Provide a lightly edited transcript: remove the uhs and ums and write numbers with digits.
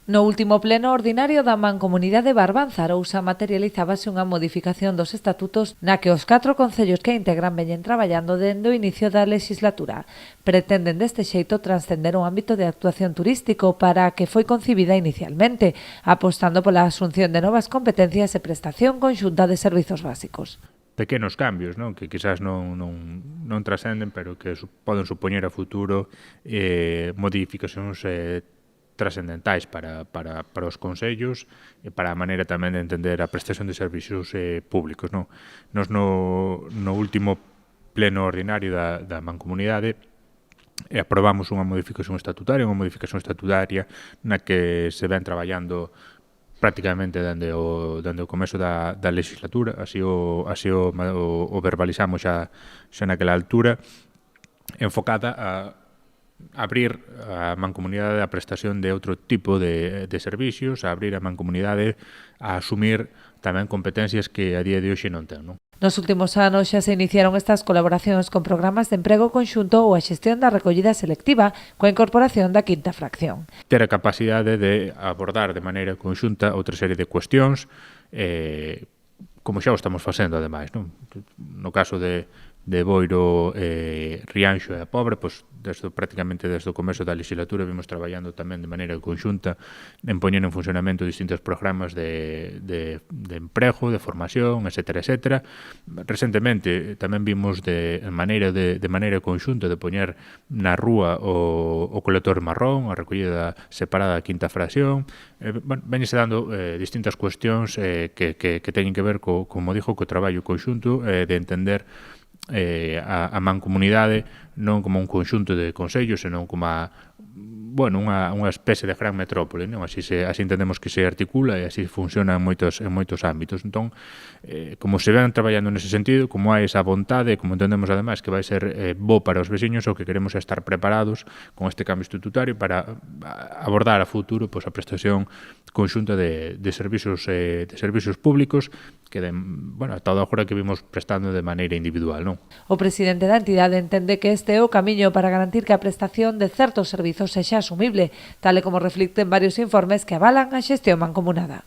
No último pleno ordinario da Mancomunidade de Barbanza, Arousa, materializábase unha modificación dos estatutos na que os 4 concellos que a integran veñen traballando dende o inicio da legislatura. Pretenden deste xeito transcender o ámbito de actuación turístico para que foi concibida inicialmente, apostando pola asunción de novas competencias e prestación conxunta de servizos básicos. Pequenos cambios, non? Que quizás non trascenden, pero que poden supoñer a futuro modificacións trascendentais para os concellos e para a maneira tamén de entender a prestación de servicios públicos. Non? Nos no último pleno ordinario da Mancomunidade aprobamos unha modificación estatutaria na que se ven traballando prácticamente dende o comezo da legislatura, así o verbalizamos xa naquela altura, enfocada a abrir a Mancomunidade a prestación de outro tipo de servicios, a abrir a Mancomunidade a asumir tamén competencias que a día de hoxe non ten, non? Nos últimos anos xa se iniciaron estas colaboracións con programas de emprego conxunto ou a xestión da recollida selectiva coa incorporación da quinta fracción. Ter a capacidade de abordar de maneira conxunta outra serie de cuestións, como xa o estamos facendo, ademais, non? No caso de Boiro, Rianxo e a Pobre, pois prácticamente desde o comezo da legislatura vimos traballando tamén de maneira conxunta en poñer en funcionamento distintos programas de emprego, de formación, etcétera. Recentemente tamén vimos de maneira conxunta de poñer na rúa o colector marrón, a recollida separada da quinta fracción. Véñese dando distintas cuestións que teñen que ver, como dixo, co traballo conxunto de entender a Mancomunidade non como un conxunto de concellos, senón como unha especie de gran metrópole, non? Así entendemos que se articula e así funciona en moitos ámbitos. Entón, como se ven traballando nese sentido, como hai esa vontade, como entendemos ademais que vai ser bo para os veciños, o que queremos é estar preparados con este cambio estatutario para abordar a futuro a prestación conxunta de servicios públicos que ata agora que vimos prestando de maneira individual, non? O presidente da entidade entende que este é o camiño para garantir que a prestación de certos servizos sexa asumible, tal e como reflicten varios informes que avalan a xestión mancomunada.